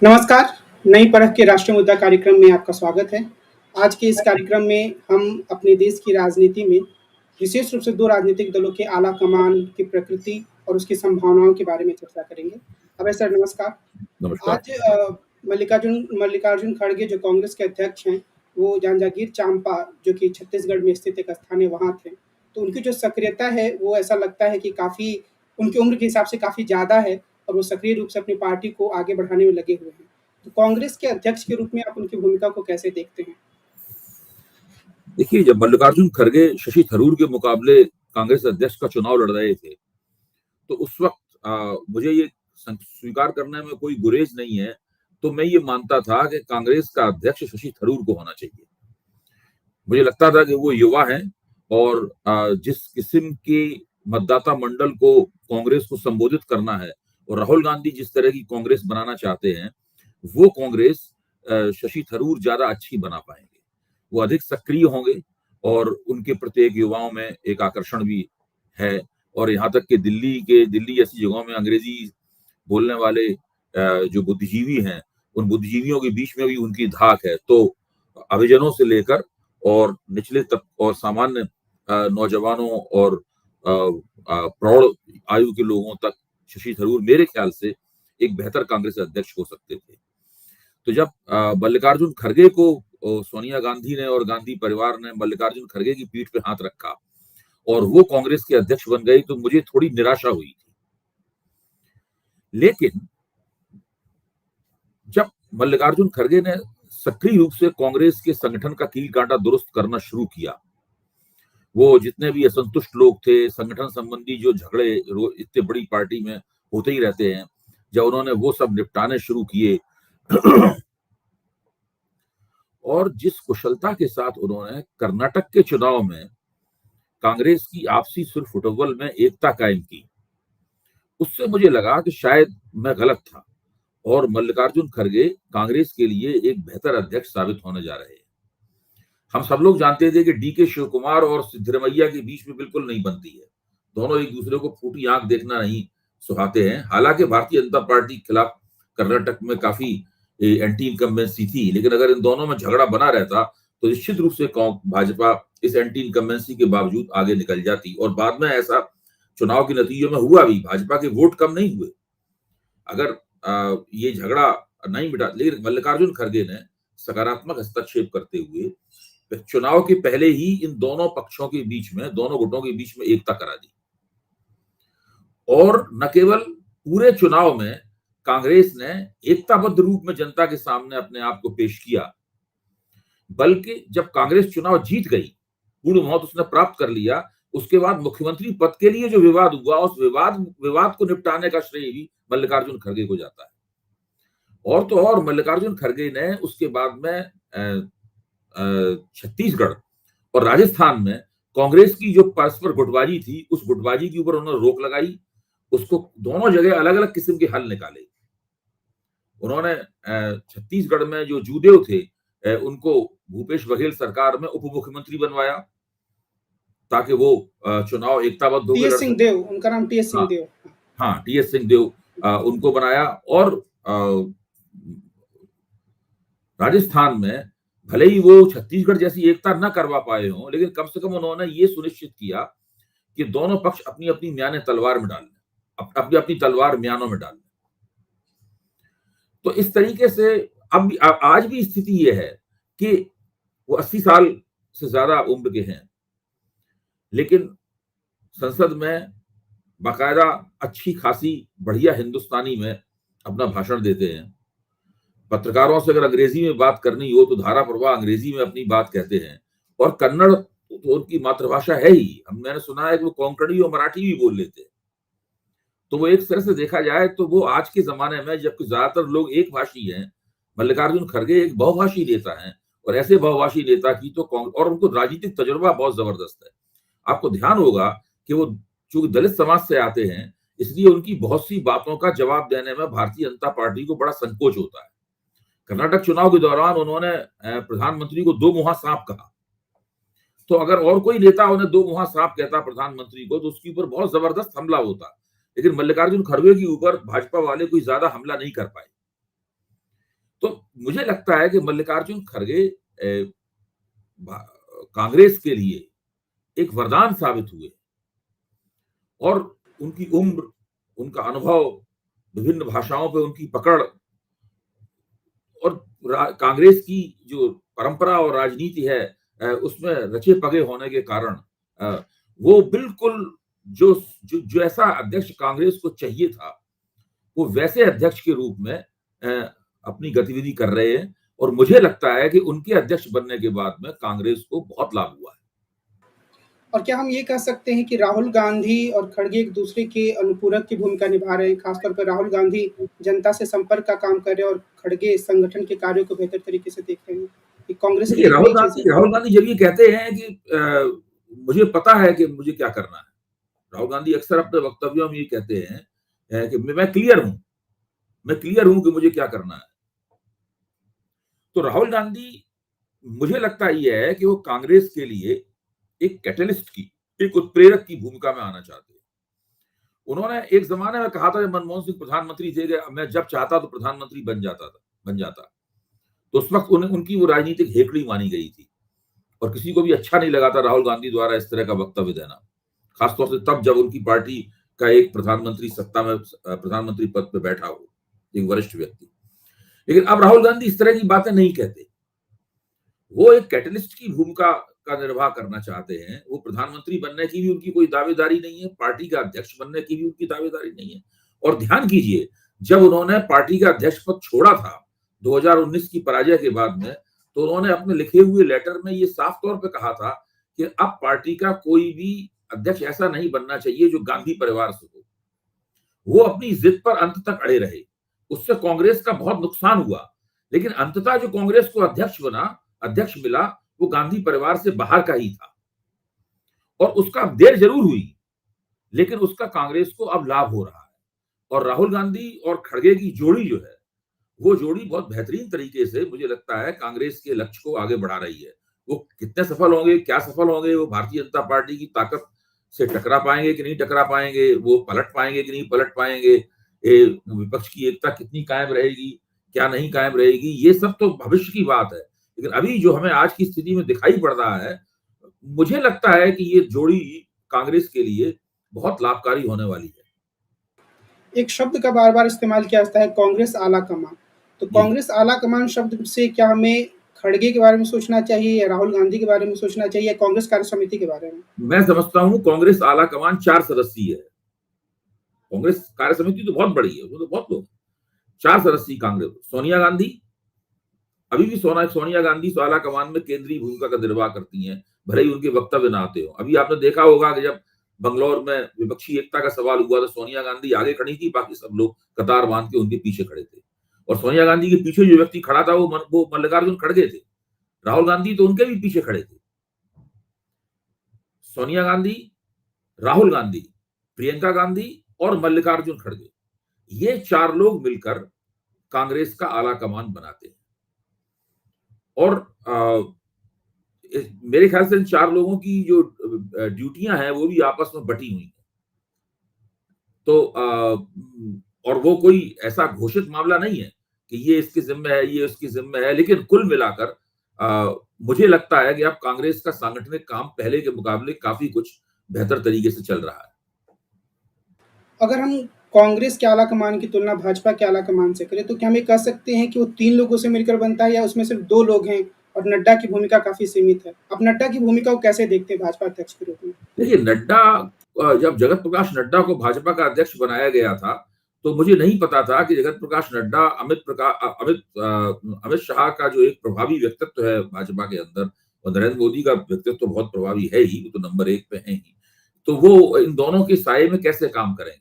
नमस्कार, नई परख के राष्ट्रीय मुद्दा कार्यक्रम में आपका स्वागत है। आज के इस कार्यक्रम में हम अपने देश की राजनीति में विशेष रूप से 2 राजनीतिक दलों के आला कमान की प्रकृति और उसकी संभावनाओं के बारे में चर्चा करेंगे। अभय सर नमस्कार। नमस्कार। आज मल्लिकार्जुन खड़गे जो कांग्रेस के अध्यक्ष हैं, वो जांजगीर चांपा जो कि छत्तीसगढ़ में स्थित एक स्थान है वहाँ थे। तो उनकी जो सक्रियता है वो ऐसा लगता है कि काफ़ी उनकी उम्र के हिसाब से काफ़ी ज़्यादा है और वो सक्रिय रूप से अपनी पार्टी को आगे बढ़ाने में लगे हुए हैं। तो कांग्रेस के अध्यक्ष के रूप में आप उनकी भूमिका को कैसे देखते हैं? देखिए, जब मल्लिकार्जुन खड़गे शशि थरूर के मुकाबले कांग्रेस अध्यक्ष का चुनाव लड़ रहे थे, तो उस वक्त मुझे ये स्वीकार करने में कोई गुरेज नहीं है, तो मैं ये मानता था कि कांग्रेस का अध्यक्ष शशि थरूर को होना चाहिए। मुझे लगता था कि वो युवा हैं और जिस किस्म के मतदाता मंडल को कांग्रेस को संबोधित करना है और राहुल गांधी जिस तरह की कांग्रेस बनाना चाहते हैं, वो कांग्रेस शशि थरूर ज्यादा अच्छी बना पाएंगे। वो अधिक सक्रिय होंगे और उनके प्रत्येक युवाओं में एक आकर्षण भी है। और यहाँ तक कि दिल्ली जैसी जगहों में अंग्रेजी बोलने वाले जो बुद्धिजीवी हैं, उन बुद्धिजीवियों के बीच में भी उनकी धाक है। तो हरिजनों से लेकर और निचले तक और सामान्य नौजवानों और प्रौढ़ आयु के लोगों तक शशि थरूर मेरे ख्याल से एक बेहतर कांग्रेस अध्यक्ष हो सकते थे। तो जब मल्लिकार्जुन खड़गे को सोनिया गांधी ने और गांधी परिवार ने मल्लिकार्जुन खड़गे की पीठ पे हाथ रखा और वो कांग्रेस के अध्यक्ष बन गई, तो मुझे थोड़ी निराशा हुई थी। लेकिन जब मल्लिकार्जुन खड़गे ने सक्रिय रूप से कांग्रेस के संगठन का कील कांटा दुरुस्त करना शुरू किया, वो जितने भी असंतुष्ट लोग थे, संगठन संबंधी जो झगड़े इतने बड़ी पार्टी में होते ही रहते हैं, जब उन्होंने वो सब निपटाने शुरू किए और जिस कुशलता के साथ उन्होंने कर्नाटक के चुनाव में कांग्रेस की आपसी सुर फुटबॉल में एकता कायम की, उससे मुझे लगा कि शायद मैं गलत था और मल्लिकार्जुन खड़गे कांग्रेस के लिए एक बेहतर अध्यक्ष साबित होने जा रहे हैं। हम सब लोग जानते थे कि डीके शिव कुमार और सिद्धरमैया के बीच में बिल्कुल नहीं बनती है। दोनों एक दूसरे को फूटी आंख देखना नहीं सुहाते हैं। हालांकि भारतीय जनता पार्टी के खिलाफ कर्नाटक में काफी एंटी इनकम्बेंसी थी, लेकिन अगर इन दोनों में झगड़ा बना रहता तो निश्चित रूप से भाजपा इस एंटी इनकम्बेंसी के बावजूद आगे निकल जाती और बाद में ऐसा चुनाव के नतीजों में हुआ भी। भाजपा के वोट कम नहीं हुए अगर ये झगड़ा नहीं मिटा, लेकिन मल्लिकार्जुन खड़गे ने सकारात्मक हस्तक्षेप करते हुए चुनाव के पहले ही इन दोनों पक्षों के बीच में, दोनों गुटों के बीच में एकता करा दी। और न केवल पूरे चुनाव में कांग्रेस ने एकताबद्ध रूप में जनता के सामने अपने आप को पेश किया, बल्कि जब कांग्रेस चुनाव जीत गई, पूर्ण बहुमत उसने प्राप्त कर लिया, उसके बाद मुख्यमंत्री पद के लिए जो विवाद हुआ, उस विवाद को निपटाने का श्रेय भी मल्लिकार्जुन खड़गे को जाता है। और तो और मल्लिकार्जुन खड़गे ने उसके बाद में छत्तीसगढ़ और राजस्थान में कांग्रेस की जो परस्पर गुटबाजी थी, उस गुटबाजी के ऊपर उन्होंने रोक लगाई। उसको दोनों जगह अलग अलग किस्म के हल निकाले। उन्होंने छत्तीसगढ़ में जो जूदेव थे, उनको भूपेश बघेल सरकार में उप मुख्यमंत्री बनवाया ताकि वो चुनाव एकताबद्ध होकर टीएस सिंहदेव, उनका नाम टीएस सिंहदेव। हाँ, टीएस सिंहदेव उनको बनाया। और राजस्थान में भले ही वो छत्तीसगढ़ जैसी एकता न करवा पाए हों, लेकिन कम से कम उन्होंने ये सुनिश्चित किया कि दोनों पक्ष अपनी अपनी म्याने तलवार में डाल लें, अपनी अपनी तलवार म्यानों में डाल लें। तो इस तरीके से अब आज भी स्थिति ये है कि वो 80 साल से ज्यादा उम्र के हैं, लेकिन संसद में बाकायदा अच्छी खासी बढ़िया हिंदुस्तानी में अपना भाषण देते हैं। पत्रकारों से अगर अंग्रेजी में बात करनी हो तो धारा प्रवाह अंग्रेजी में अपनी बात कहते हैं। और कन्नड़ तो उनकी मातृभाषा है ही। मैंने सुना है कि वो कोंकणी और मराठी भी बोल लेते हैं। तो वो एक तरह से देखा जाए तो वो आज के जमाने में, जबकि ज्यादातर लोग एक भाषी हैं, मल्लिकार्जुन खड़गे एक बहुभाषी नेता हैं। और ऐसे बहुभाषी नेता की तो और उनको राजनीतिक तजुर्बा बहुत जबरदस्त है। आपको ध्यान होगा कि वो चूंकि दलित समाज से आते हैं, इसलिए उनकी बहुत सी बातों का जवाब देने में भारतीय जनता पार्टी को बड़ा संकोच होता है। कर्नाटक चुनाव के दौरान उन्होंने प्रधानमंत्री को दो मुहा सांप कहा। तो अगर और कोई नेता उन्हें दो मुहा सांप कहता प्रधानमंत्री को, तो उसके ऊपर बहुत जबरदस्त हमला होता। लेकिन मल्लिकार्जुन खड़गे के ऊपर भाजपा वाले कोई ज्यादा हमला नहीं कर पाए। तो मुझे लगता है कि मल्लिकार्जुन खड़गे कांग्रेस के लिए एक वरदान साबित हुए और उनकी उम्र, उनका अनुभव, विभिन्न भाषाओं पे उनकी पकड़ और कांग्रेस की जो परंपरा और राजनीति है उसमें रचे पगे होने के कारण वो बिल्कुल जो जो जो ऐसा अध्यक्ष कांग्रेस को चाहिए था वो वैसे अध्यक्ष के रूप में अपनी गतिविधि कर रहे हैं और मुझे लगता है कि उनके अध्यक्ष बनने के बाद में कांग्रेस को बहुत लाभ हुआ है। और क्या हम ये कह सकते हैं कि राहुल गांधी और खड़गे एक दूसरे के अनुपूरक की भूमिका निभा रहे हैं? खासतौर पर राहुल गांधी जनता से संपर्क का काम कर रहे हैं और खड़गे संगठन के कार्यों को बेहतर तरीके से देख रहे हैं। ये कांग्रेस के देखिए लिए एक नई चीज़ है। राहुल गांधी जब ये कहते हैं कि मुझे पता है कि मुझे क्या करना है। राहुल गांधी अक्सर अपने वक्तव्यों में ये कहते हैं कि मैं क्लियर हूं कि मुझे क्या करना है। तो राहुल गांधी मुझे लगता ये है कि वो कांग्रेस के लिए एक कैटलिस्ट की, एक उत्प्रेरक की भूमिका में आना चाहते हैं। उन्होंने एक जमाने में कहा था जब मनमोहन सिंह प्रधानमंत्री थे कि मैं जब चाहता तो प्रधानमंत्री बन जाता। तो उस वक्त उनकी वो राजनीतिक हेकड़ी मानी गई थी और किसी को भी अच्छा नहीं लगा था राहुल गांधी द्वारा इस तरह का वक्तव्य देना, खासतौर से तब जब उनकी पार्टी का एक प्रधानमंत्री सत्ता में प्रधानमंत्री पद पे बैठा हो, एक वरिष्ठ व्यक्ति। लेकिन अब राहुल गांधी इस तरह की बातें नहीं कहते। वो एक कैटलिस्ट की भूमिका का निर्वाह करना चाहते हैं। वो प्रधानमंत्री बनने की भी उनकी कोई दावेदारी नहीं है, पार्टी का अध्यक्ष बनने की भी उनकी दावेदारी नहीं है। और ध्यान कीजिए, जब उन्होंने पार्टी का अध्यक्ष पद छोड़ा था 2019 की पराजय के बाद में, तो उन्होंने अपने लिखे हुए लेटर में ये साफ तौर पे कहा था कि अब पार्टी का कोई भी अध्यक्ष ऐसा नहीं बनना चाहिए जो गांधी परिवार से हो। वो अपनी जिद पर अंत तक अड़े रहे। उससे कांग्रेस का बहुत नुकसान हुआ, लेकिन अंततः जो कांग्रेस को अध्यक्ष मिला, वो गांधी परिवार से बाहर का ही था और उसका देर जरूर हुई, लेकिन उसका कांग्रेस को अब लाभ हो रहा है। और राहुल गांधी और खड़गे की जोड़ी जो है, वो जोड़ी बहुत बेहतरीन तरीके से मुझे लगता है कांग्रेस के लक्ष्य को आगे बढ़ा रही है। वो कितने सफल होंगे, क्या सफल होंगे, वो भारतीय जनता पार्टी की ताकत से टकरा पाएंगे कि नहीं टकरा पाएंगे, वो पलट पाएंगे कि नहीं पलट पाएंगे, विपक्ष की एकता कितनी कायम रहेगी, क्या नहीं कायम रहेगी, ये सब तो भविष्य की बात है। लेकिन अभी जो हमें आज की स्थिति में दिखाई पड़ रहा है, मुझे लगता है कि ये जोड़ी कांग्रेस के लिए बहुत लाभकारी होने वाली है। एक शब्द का बार-बार इस्तेमाल किया जाता है, कांग्रेस आला कमान। तो जी। कांग्रेस आला कमान शब्द से क्या हमें खड़गे के बारे में सोचना चाहिए या राहुल गांधी के बारे में सोचना चाहिए या कांग्रेस कार्य समिति के बारे में? मैं समझता हूँ कांग्रेस आला कमान 4 सदस्यीय है। कांग्रेस कार्य समिति तो बहुत बड़ी है, उसमें तो बहुत लोग। 4 सदस्यीय कांग्रेस, सोनिया गांधी, अभी भी सोनिया गांधी आला कमान में केंद्रीय भूमिका का निर्वाह करती हैं, भले ही उनके वक्तव्य ना आते हो। अभी आपने देखा होगा कि जब बंगलौर में विपक्षी एकता का सवाल हुआ तो सोनिया गांधी आगे खड़ी थी, बाकी सब लोग कतार बांध के उनके पीछे खड़े थे। और सोनिया गांधी के पीछे जो व्यक्ति खड़ा था वो मल्लिकार्जुन खड़गे थे। राहुल गांधी तो उनके भी पीछे खड़े थे। सोनिया गांधी, राहुल गांधी, प्रियंका गांधी और मल्लिकार्जुन खड़गे, ये 4 लोग मिलकर कांग्रेस का आला कमान बनाते हैं। और मेरे ख्याल से इन 4 लोगों की जो ड्यूटियां हैं वो भी आपस में बटी हुई हैं। तो और वो कोई ऐसा घोषित मामला नहीं है कि ये इसके जिम्मे है, ये उसके जिम्मे है, लेकिन कुल मिलाकर मुझे लगता है कि अब कांग्रेस का सांगठनिक काम पहले के मुकाबले काफी कुछ बेहतर तरीके से चल रहा है। अगर हम कांग्रेस के आला कमान की तुलना भाजपा के आला कमान से करें, तो क्या हम ये कह सकते हैं कि वो 3 लोगों से मिलकर बनता है या उसमें सिर्फ 2 लोग हैं और नड्डा की भूमिका काफ़ी सीमित है? आप नड्डा की भूमिका को कैसे देखते हैं भाजपा अध्यक्ष के रूप में? देखिए नड्डा, जब जगत प्रकाश नड्डा को भाजपा का अध्यक्ष बनाया गया था, तो मुझे नहीं पता था कि जगत प्रकाश नड्डा अमित शाह का जो एक प्रभावी व्यक्तित्व है भाजपा के अंदर, और नरेंद्र मोदी का व्यक्तित्व तो बहुत प्रभावी है ही, वो तो नंबर 1 पे है ही। तो वो इन दोनों के साये में कैसे काम करेंगे?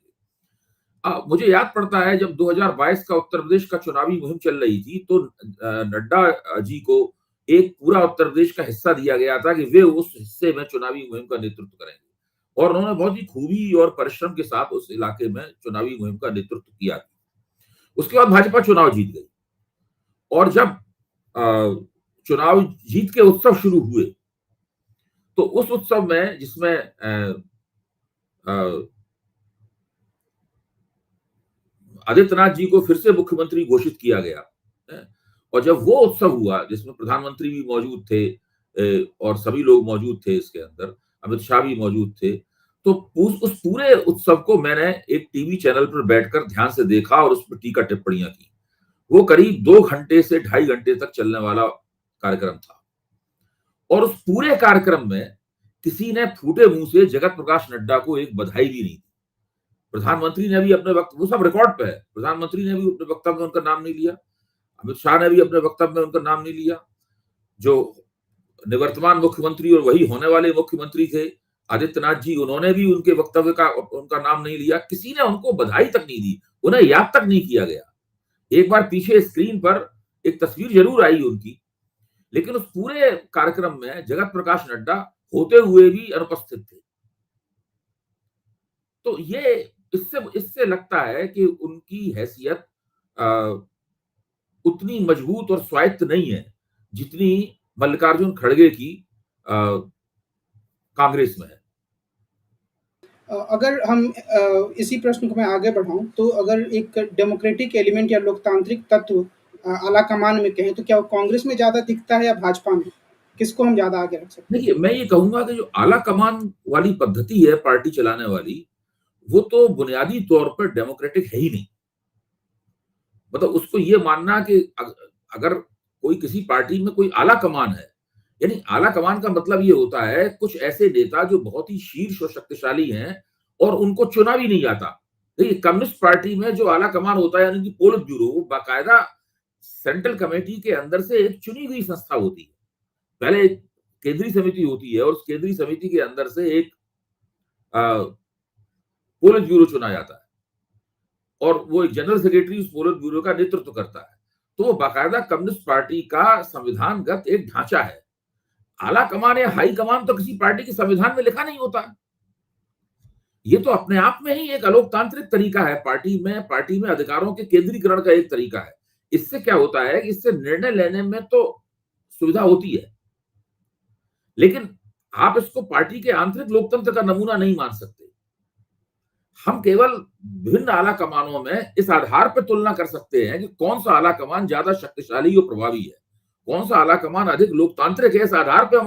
मुझे याद पड़ता है जब 2022 का उत्तर प्रदेश का चुनावी मुहिम चल रही थी, तो नड्डा जी को एक पूरा उत्तर प्रदेश का हिस्सा दिया गया था कि वे उस हिस्से में चुनावी मुहिम का नेतृत्व करेंगे, और उन्होंने बहुत ही खूबी और परिश्रम के साथ उस इलाके में चुनावी मुहिम का नेतृत्व किया। उसके बाद भाजपा चुनाव जीत गई, और जब चुनाव जीत के उत्सव शुरू हुए, तो उस उत्सव में जिसमें आदित्यनाथ जी को फिर से मुख्यमंत्री घोषित किया गया, और जब वो उत्सव हुआ जिसमें प्रधानमंत्री भी मौजूद थे और सभी लोग मौजूद थे इसके अंदर, अमित शाह भी मौजूद थे, तो उस पूरे उत्सव को मैंने एक टीवी चैनल पर बैठकर ध्यान से देखा और उस पर टीका टिप्पणियां की। वो करीब 2 घंटे से 2.5 घंटे तक चलने वाला कार्यक्रम था और उस पूरे कार्यक्रम में किसी ने फूटे मुंह से जगत प्रकाश नड्डा को एक बधाई भी नहीं दी। प्रधानमंत्री ने भी अपने वक्त, वो सब रिकॉर्ड पे है, प्रधानमंत्री ने भी अपने वक्तव्य में उनका नाम नहीं लिया, अमित शाह ने भी अपने वक्तव्य में उनका नाम नहीं लिया, जो निवर्तमान मुख्यमंत्री और वही होने वाले मुख्यमंत्री थे आदित्यनाथ जी, उन्होंने भी उनके वक्तव्य का उनका नाम नहीं लिया, किसी ने उनको बधाई तक नहीं दी, उन्हें याद तक नहीं किया गया। एक बार पीछे स्क्रीन पर एक तस्वीर जरूर आई उनकी, लेकिन उस पूरे कार्यक्रम में जगत प्रकाश नड्डा होते हुए भी अनुपस्थित थे। तो ये इससे इससे लगता है कि उनकी हैसियत उतनी मजबूत और स्वायत्त नहीं है जितनी मल्लिकार्जुन खड़गे की कांग्रेस में है। अगर हम इसी प्रश्न को मैं आगे बढ़ाऊं, तो अगर एक डेमोक्रेटिक एलिमेंट या लोकतांत्रिक तत्व आला कमान में कहें, तो क्या वो कांग्रेस में ज्यादा दिखता है या भाजपा में? किसको हम ज्यादा आगे रख सकते हैं? देखिए, मैं ये कहूंगा कि जो आला कमान वाली पद्धति है पार्टी चलाने वाली, वो तो बुनियादी तौर पर डेमोक्रेटिक है ही नहीं। मतलब उसको ये मानना कि अगर कोई किसी पार्टी में कोई आला कमान है, यानी आला कमान का मतलब ये होता है कुछ ऐसे नेता जो बहुत ही शीर्ष और शक्तिशाली हैं और उनको चुना भी नहीं जाता। देखिए, कम्युनिस्ट पार्टी में जो आला कमान होता है, यानी कि पोलित ब्यूरो, बाकायदा सेंट्रल कमेटी के अंदर से एक चुनी हुई संस्था होती है। पहले एक केंद्रीय समिति होती है और उस केंद्रीय समिति के अंदर से एक पोलित ब्यूरो चुना जाता है और वो एक जनरल सेक्रेटरी उस पोलित ब्यूरो का नेतृत्व करता है। तो वो बाकायदा कम्युनिस्ट पार्टी का संविधानगत एक ढांचा है। आला कमान या हाई कमान तो किसी पार्टी के संविधान में लिखा नहीं होता। ये तो अपने आप में ही एक अलोकतांत्रिक तरीका है, पार्टी में अधिकारों के केंद्रीकरण का एक तरीका है। इससे क्या होता है कि इससे निर्णय लेने में तो सुविधा होती है, लेकिन आप इसको पार्टी के आंतरिक लोकतंत्र का नमूना नहीं मान सकते। हम केवल विभिन्न आला कमानों में इस आधार पर तुलना कर सकते हैं कि कौन सा आला कमान ज्यादा शक्तिशाली और प्रभावी है, कौन सा आला कमान अधिक लोकतांत्रिक है। इस आधार पे हम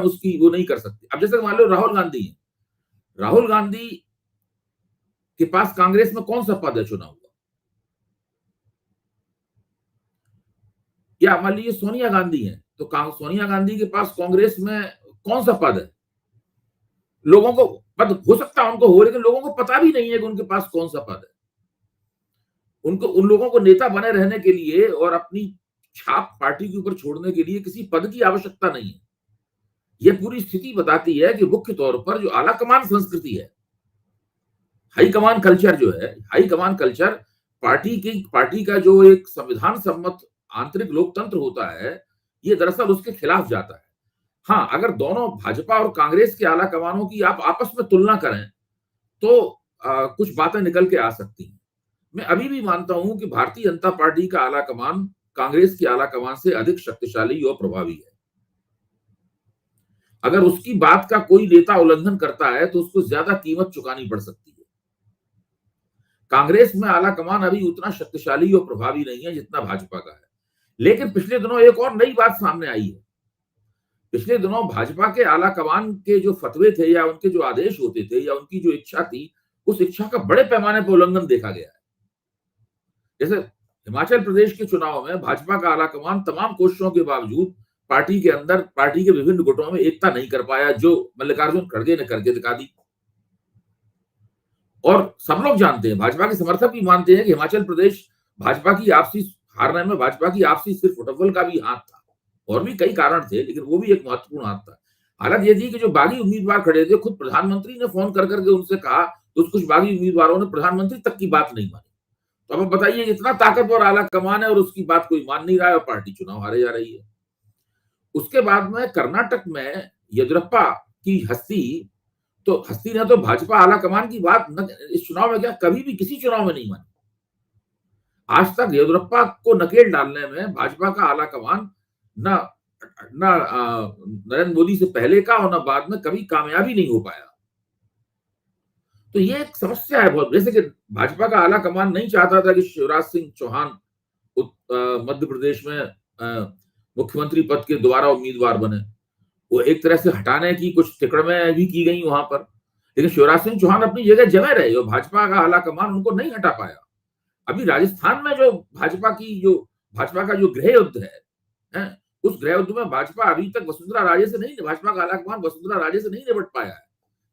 उसकी वो नहीं कर सकते। अब जैसे मान लो राहुल गांधी है, राहुल गांधी के पास कांग्रेस में कौन सा पद है चुना हुआ, या मान लीजिए सोनिया गांधी है, तो सोनिया गांधी के पास कांग्रेस में कौन सा पद है। लोगों को पद हो सकता है उनको हो, लेकिन लोगों को पता भी नहीं है कि उनके पास कौन सा पद है। उन लोगों को नेता बने रहने के लिए और अपनी छाप पार्टी के ऊपर छोड़ने के लिए किसी पद की आवश्यकता नहीं है। यह पूरी स्थिति बताती है कि मुख्य तौर पर जो आला कमान संस्कृति है, हाई कमान कल्चर जो है, हाई कमान कल्चर पार्टी का जो एक संविधान सम्मत आंतरिक लोकतंत्र होता है, ये दरअसल उसके खिलाफ जाता है। हाँ, अगर दोनों भाजपा और कांग्रेस के आला कमानों की आप आपस में तुलना करें तो कुछ बातें निकल के आ सकती हैं। मैं अभी भी मानता हूं कि भारतीय जनता पार्टी का आला कमान कांग्रेस के आला कमान से अधिक शक्तिशाली और प्रभावी है। अगर उसकी बात का कोई नेता उल्लंघन करता है तो उसको ज्यादा कीमत चुकानी पड़ सकती है। कांग्रेस में आला कमान अभी उतना शक्तिशाली और प्रभावी नहीं है जितना भाजपा का है। लेकिन पिछले दिनों एक और नई बात सामने आई है। पिछले दिनों भाजपा के आला कमान के जो फतवे थे या उनके जो आदेश होते थे या उनकी जो इच्छा थी, उस इच्छा का बड़े पैमाने पर उल्लंघन देखा गया है। जैसे हिमाचल प्रदेश के चुनाव में भाजपा का आला कमान तमाम कोशिशों के बावजूद पार्टी के अंदर पार्टी के विभिन्न गुटों में एकता नहीं कर पाया, जो मल्लिकार्जुन खड़गे ने करके दिखा दी। और सब लोग जानते हैं, भाजपा के समर्थक भी मानते हैं कि हिमाचल प्रदेश भाजपा की आपसी हारने में भाजपा की आपसी सिर्फ फुटबॉल का भी हाथ था, और भी कई कारण थे, लेकिन वो भी एक महत्वपूर्ण हाथ था। हालत ये थी कि जो बागी उम्मीदवार खड़े थे, खुद प्रधानमंत्री ने फोन कर करके उनसे कहा, तो कुछ बागी उम्मीदवारों ने प्रधानमंत्री तक की बात नहीं मानी। तो अब बताइए, इतना ताकतवर आला कमान है और उसकी बात कोई मान नहीं रहा है और पार्टी चुनाव हारे जा रही है। उसके बाद में कर्नाटक में येदियुरप्पा की हस्ती ने तो भाजपा आला कमान की बात इस चुनाव में क्या कभी भी किसी चुनाव में नहीं मानी। आज तक येदियुरप्पा को नकेल डालने में भाजपा का आला कमान न नरेंद्र मोदी से पहले का और न बाद में कभी कामयाबी नहीं हो पाया। तो ये एक समस्या है बहुत। जैसे कि भाजपा का आला कमान नहीं चाहता था कि शिवराज सिंह चौहान मध्य प्रदेश में मुख्यमंत्री पद के दोबारा उम्मीदवार बने, वो एक तरह से हटाने की कुछ टिकड़में भी की गई वहां पर, लेकिन शिवराज सिंह चौहान अपनी जगह जमे रहे और भाजपा का आला कमान उनको नहीं हटा पाया। अभी राजस्थान में जो भाजपा का जो गृह युद्ध है, उस गृह युद्ध में भाजपा अभी तक भाजपा का आला कमान वसुंधरा राजे से नहीं निपट पाया है,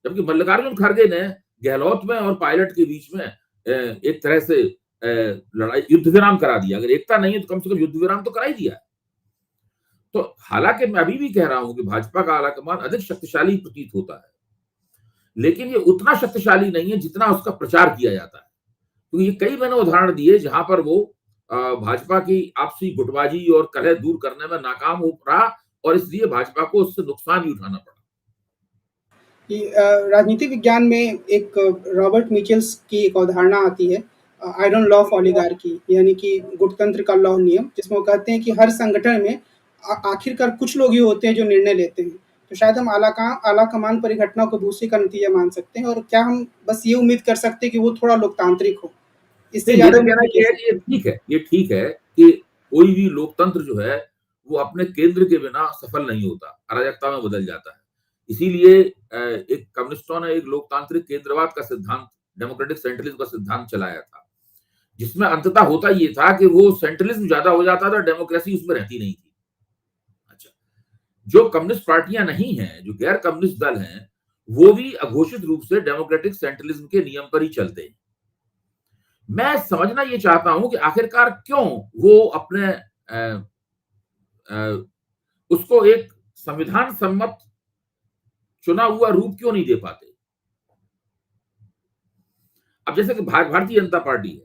जबकि मल्लिकार्जुन खड़गे ने गहलोत में और पायलट के बीच में एक तरह से लड़ाई युद्ध विराम करा दिया। अगर एकता नहीं है तो कम से कम युद्ध विराम तो करा ही दिया। तो हालांकि मैं अभी भी कह रहा हूं कि भाजपा का आला कमान अधिक शक्तिशाली प्रतीत होता है, लेकिन ये उतना शक्तिशाली नहीं है जितना उसका प्रचार किया जाता है। तो ये कई मैंने उदाहरण दिए जहां पर वो भाजपा की आपसी गुटबाजी और कलह दूर करने में नाकाम हो रहा और इसलिए भाजपा को उससे नुकसान भी उठाना पड़ा। राजनीति विज्ञान में एक रॉबर्ट मिचेल्स की एक अवधारणा आती है, आयरन लॉ ऑफ ओलिगार्की, यानी कि गुटतंत्र का लौह नियम, जिसमें वो कहते हैं कि हर संगठन में आखिरकार कुछ लोग ही होते हैं जो निर्णय लेते हैं। तो शायद हम आला कमान परिघटना को दूसरी का नतीजा मान सकते हैं, और क्या हम बस ये उम्मीद कर सकते हैं कि वो थोड़ा लोकतांत्रिक हो? इससे मेरा कहना ये ठीक है कि कोई भी लोकतंत्र जो है वो अपने केंद्र के बिना सफल नहीं होता, अराजकता में बदल जाता है। इसीलिए एक कम्युनिस्टों ने एक लोकतांत्रिक केंद्रवाद का सिद्धांत, डेमोक्रेटिक सेंट्रलिज्म का सिद्धांत चलाया था, जिसमें अंततः होता ये था कि वो सेंट्रलिज्म ज्यादा हो जाता था, डेमोक्रेसी उसमें रहती नहीं थी। अच्छा, जो कम्युनिस्ट पार्टियां नहीं हैं, जो गैर कम्युनिस्ट दल हैं, वो भी अघोषित रूप से डेमोक्रेटिक सेंट्रलिज्म के नियम पर ही चलते हैं। मैं समझना ये चाहता हूं कि आखिरकार क्यों वो अपने उसको एक संविधान सम्मत चुना हुआ रूप क्यों नहीं दे पाते। अब जैसे कि भारतीय जनता पार्टी है,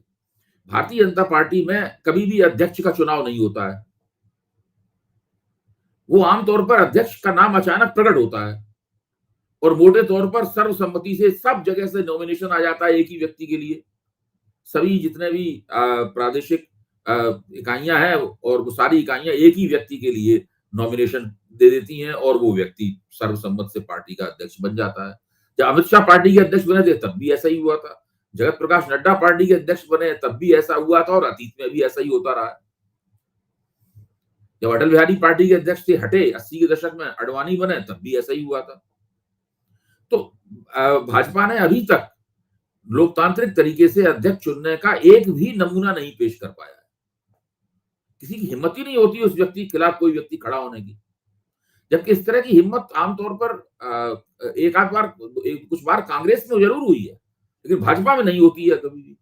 भारतीय जनता पार्टी में कभी भी अध्यक्ष का चुनाव नहीं होता है। वो आमतौर पर अध्यक्ष का नाम अचानक प्रकट होता है और मोटे तौर पर सर्वसम्मति से सब जगह से नॉमिनेशन आ जाता है एक ही व्यक्ति के लिए। सभी जितने भी प्रादेशिक इकाइयां हैं और वो सारी इकाइयां एक ही व्यक्ति के लिए नॉमिनेशन दे देती हैं और वो व्यक्ति सर्वसम्मत से पार्टी का अध्यक्ष बन जाता है। जब अमित शाह पार्टी के अध्यक्ष बने थे तब भी ऐसा ही हुआ था, जगत प्रकाश नड्डा पार्टी के अध्यक्ष बने तब भी ऐसा हुआ था और अतीत में भी ऐसा ही होता रहा है। जब अटल बिहारी पार्टी के अध्यक्ष थे, हटे 80 के दशक में, अडवाणी बने तब भी ऐसा ही हुआ था। तो भाजपा ने अभी तक लोकतांत्रिक तरीके से अध्यक्ष चुनने का एक भी नमूना नहीं पेश कर पाया है। किसी की हिम्मत ही नहीं होती उस व्यक्ति के खिलाफ कोई व्यक्ति खड़ा होने की, जबकि इस तरह की हिम्मत आमतौर पर एक आध बार कुछ बार कांग्रेस में जरूर हुई है, लेकिन भाजपा में नहीं होती है कभी भी।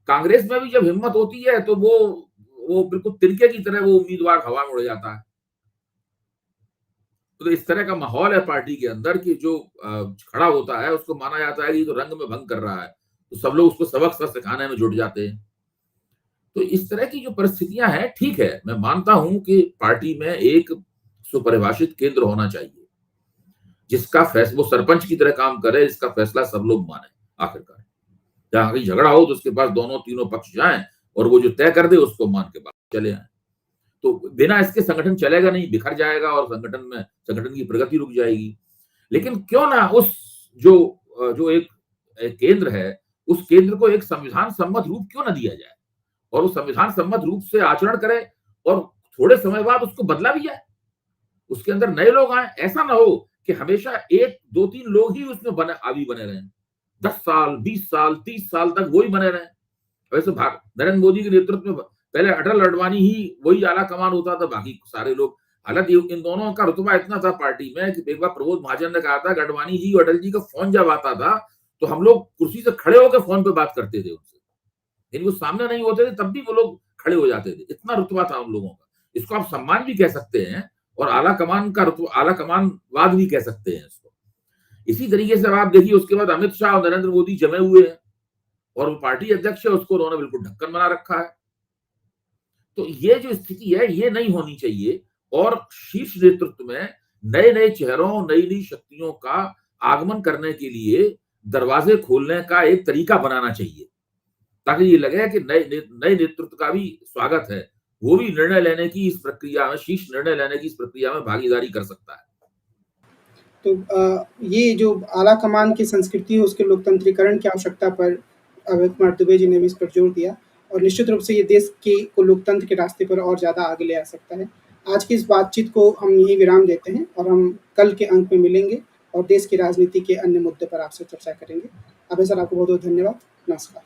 कांग्रेस में भी जब हिम्मत होती है तो वो बिल्कुल तिनके की तरह वो उम्मीदवार हवा में उड़ जाता है। तो इस तरह का माहौल है पार्टी के अंदर कि जो खड़ा होता है उसको माना जाता है कि तो रंग में भंग कर रहा है, तो सब लोग उसको सबक सिखाने में जुट जाते हैं। तो इस तरह की जो परिस्थितियां हैं, ठीक है, मैं मानता हूं कि पार्टी में एक सुपरिभाषित केंद्र होना चाहिए जिसका फैसला वो सरपंच की तरह काम करे, जिसका फैसला सब लोग माने। आखिरकार जहां कहीं झगड़ा हो तो उसके पास दोनों तीनों पक्ष जाएं और वो जो तय कर दे उसको मान के बाद चले आए। तो बिना इसके संगठन चलेगा नहीं, बिखर जाएगा और संगठन की प्रगति रुक जाएगी। लेकिन क्यों ना उस जो एक केंद्र है, उस केंद्र को एक संविधान सम्मत रूप क्यों ना दिया जाए और उस संविधान सम्मत रूप से आचरण करे और थोड़े समय बाद उसको बदला भी जाए, उसके अंदर नए लोग आए। ऐसा ना हो कि हमेशा 1, 2, 3 लोग ही उसमें हावी बने रहे, 10 साल, 20 साल, 30 साल तक वही बने रहे। वैसे नरेंद्र मोदी के नेतृत्व में पहले अटल अडवाणी ही वही आला कमान होता था, बाकी सारे लोग। हालांकि इन दोनों का रुतबा इतना था पार्टी में कि एक बार प्रबोध महाजन ने कहा था कि अडवाणी जी और अटल जी का फोन जब आता था तो हम लोग कुर्सी से खड़े होकर फोन पे बात करते थे उनसे, लेकिन वो सामने नहीं होते थे तब भी वो लोग खड़े हो जाते थे, इतना रुतबा था उन लोगों का। इसको आप सम्मान भी कह सकते हैं और आला कमानवाद भी कह सकते हैं इसको। इसी तरीके से आप देखिए उसके बाद अमित शाह और नरेंद्र मोदी जमे हुए हैं और वो पार्टी अध्यक्ष है, उसको उन्होंने बिल्कुल ढक्कन बना रखा है। तो ये जो स्थिति है ये नहीं होनी चाहिए और शीर्ष नेतृत्व में नए नए चेहरों, नई नई शक्तियों का आगमन करने के लिए दरवाजे खोलने का एक तरीका बनाना चाहिए, ताकि ये लगे कि नए नेतृत्व का भी स्वागत है, वो भी निर्णय लेने की इस प्रक्रिया में, शीर्ष निर्णय लेने की इस प्रक्रिया में भागीदारी कर सकता है। तो ये जो आला कमान की संस्कृति है उसके लोकतंत्रीकरण की आवश्यकता पर अभय कुमार दुबे जी ने भी इस पर जोर दिया। और निश्चित रूप से ये देश को लोकतंत्र के रास्ते पर और ज़्यादा आगे ले आ सकता है। आज की इस बातचीत को हम यहीं विराम देते हैं और हम कल के अंक में मिलेंगे और देश की राजनीति के अन्य मुद्दे पर आपसे चर्चा करेंगे। अभय सर, आपको बहुत-बहुत धन्यवाद। नमस्कार।